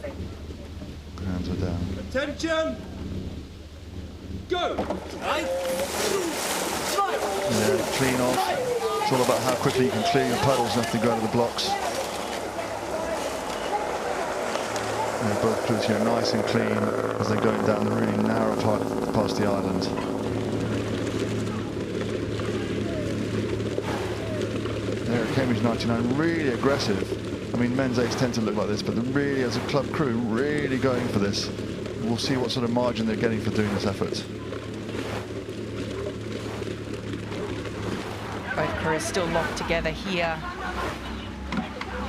Hands are down. Attention! Go! Yeah, clean off. It's all about how quickly you can clear your puddles and have to go out of the blocks. Yeah, both crews here nice and clean as they're going down the really narrow part past the island. There at Cambridge 99, really aggressive. I mean, men's eights tend to look like this, but they're really, as a club crew, really going for this. We'll see what sort of margin they're getting for doing this effort. Both crews still locked together here.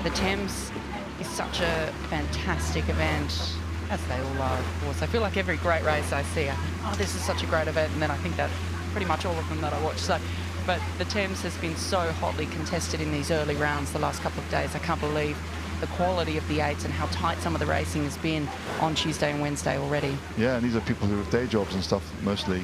The Thames is such a fantastic event, as they all are, of course. I feel like every great race I see, I think, oh, this is such a great event, and then I think that pretty much all of them that I watch. So, but the Thames has been so hotly contested in these early rounds the last couple of days. I can't believe the quality of the eights and how tight some of the racing has been on Tuesday and Wednesday already. Yeah, and these are people who have day jobs and stuff mostly.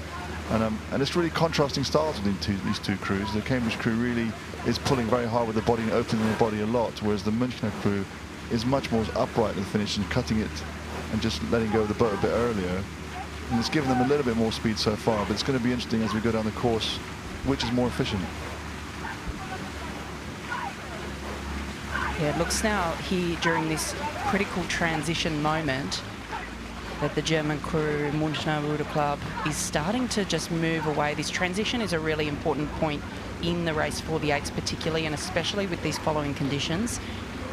And it's really contrasting styles between these two crews. The Cambridge crew really is pulling very hard with the body and opening the body a lot, whereas the Münchener crew is much more upright at the finish and cutting it and just letting go of the boat a bit earlier. And it's given them a little bit more speed so far, but it's going to be interesting as we go down the course, which is more efficient. Yeah, it looks now here during this critical transition moment that the German crew, Münchener Rudder Club, is starting to just move away. This transition is a really important point in the race for the eights particularly, and especially with these following conditions,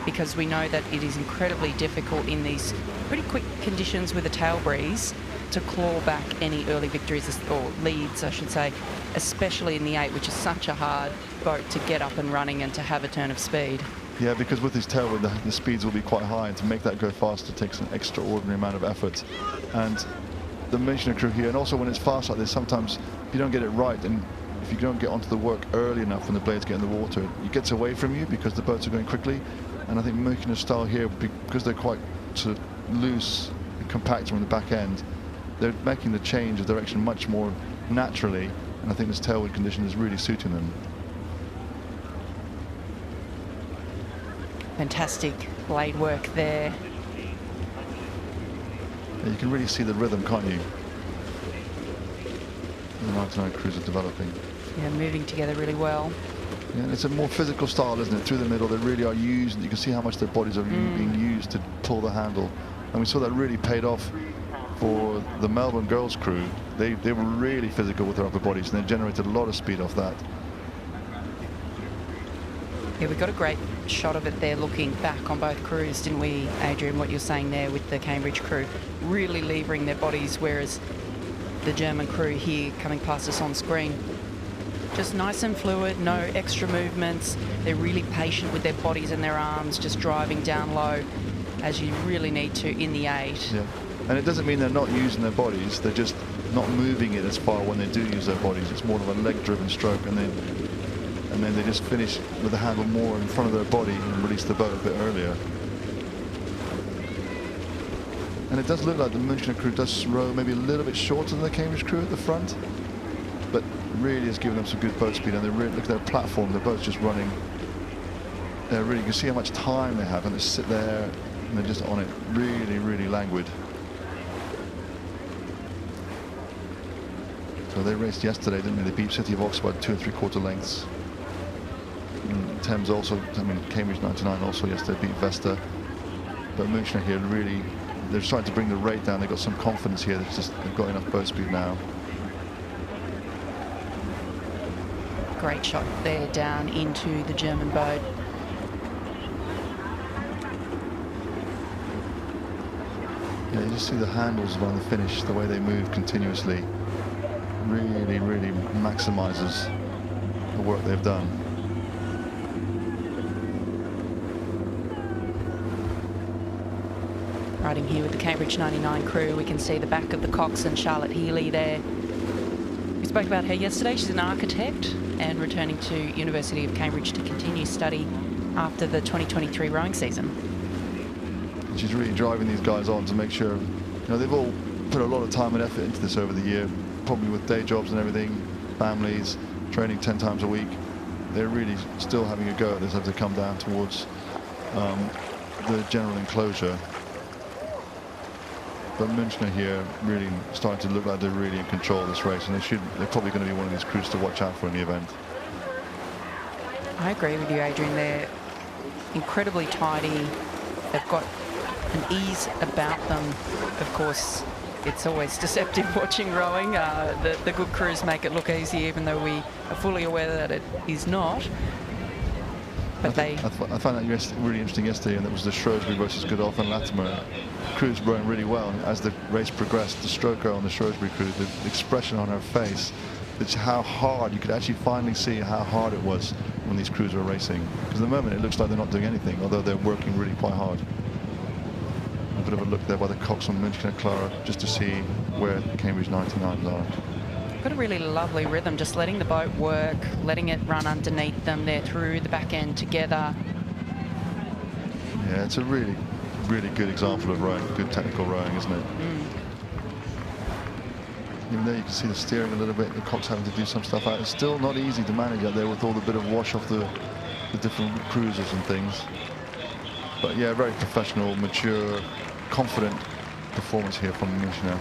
because we know that it is incredibly difficult in these pretty quick conditions with a tail breeze to claw back any early victories, or leads I should say, especially in the eight, which is such a hard boat to get up and running and to have a turn of speed. Yeah, because with this tailwind, the speeds will be quite high, and to make that go faster takes an extraordinary amount of effort. And the Münchener crew here, and also when it's fast like this, sometimes if you don't get it right, and if you don't get onto the work early enough when the blades get in the water, it gets away from you because the boats are going quickly. And I think Münchener style here, because they're quite sort of loose and compact from the back end, they're making the change of direction much more naturally, and I think this tailwind condition is really suiting them. Fantastic blade work there. Yeah, you can really see the rhythm, can't you? The 99 crews are developing. Yeah, moving together really well. Yeah, and it's a more physical style, isn't it? Through the middle, they really are used. You can see how much their bodies are being used to pull the handle. And we saw that really paid off for the Melbourne girls crew. They were really physical with their upper bodies, and they generated a lot of speed off that. Yeah, we got a great shot of it there looking back on both crews, didn't we, Adrian? What you're saying there with the Cambridge crew really levering their bodies, whereas the German crew here coming past us on screen, just nice and fluid, no extra movements. They're really patient with their bodies and their arms, just driving down low as you really need to in the eight. Yeah, and it doesn't mean they're not using their bodies, they're just not moving it as far when they do use their bodies. It's more of a leg-driven stroke, and then they just finish with the handle more in front of their body and release the boat a bit earlier. And it does look like the Münchener crew does row maybe a little bit shorter than the Cambridge crew at the front, but really is giving them some good boat speed, and they really look at their platform, their boat's just running. They're really, you can see how much time they have, and they sit there and they're just on it, really, really languid. So they raced yesterday, didn't they? They beat City of Oxford 2 3/4 lengths. And Thames also, I mean, Cambridge 99 also yesterday beat Vesta. But Münchener here really, they're trying to bring the rate down. They've got some confidence here. They've got enough boat speed now. Great shot there down into the German boat. Yeah, you just see the handles around the finish, the way they move continuously. Really, really maximizes the work they've done. Riding here with the Cambridge 99 crew, we can see the back of the coxswain, Charlotte Healy there. We spoke about her yesterday. She's an architect and returning to University of Cambridge to continue study after the 2023 rowing season. She's really driving these guys on to make sure, you know, they've all put a lot of time and effort into this over the year, probably with day jobs and everything, families, training 10 times a week. They're really still having a go at this as they come down towards the general enclosure. But Münchener here really starting to look like they're really in control of this race, and they're probably going to be one of these crews to watch out for in the event. I agree with you, Adrian. They're incredibly tidy. They've got an ease about them. Of course, it's always deceptive watching rowing. The good crews make it look easy, even though we are fully aware that it is not. But I found that really interesting yesterday, and that was the Shrewsbury versus Godolphin Latimer. Crews rowing really well, and as the race progressed, the stroker on the Shrewsbury crew, the expression on her face, it's how hard, you could actually finally see how hard it was when these crews were racing. Because at the moment it looks like they're not doing anything, although they're working really quite hard. A bit of a look there by the coxswain Münchener Clara, just to see where Cambridge 99s are. Got a really lovely rhythm, just letting the boat work, letting it run underneath them. They're through the back end together. Yeah, it's a really, really good example of rowing, good technical rowing, isn't it? Even though you can see the steering a little bit, the cox having to do some stuff out. It's still not easy to manage out there with all the bit of wash off the different cruisers and things. But yeah, very professional, mature, confident performance here from Münchener.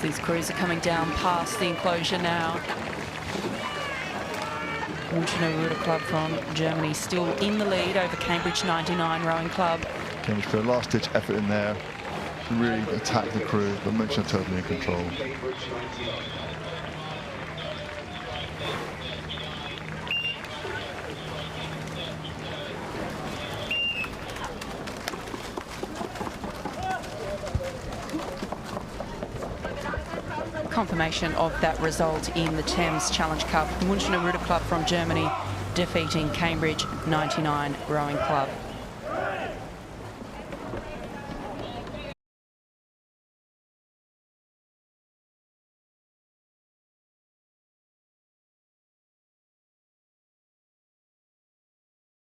These crews are coming down past the enclosure now. Münchener Rudder Club from Germany still in the lead over Cambridge 99 Rowing Club. Cambridge put a last-ditch effort in there to really attack the crew, but Münchener totally in control. Confirmation of that result in the Thames Challenge Cup. Münchener Rudder Club from Germany defeating Cambridge 99 Rowing Club.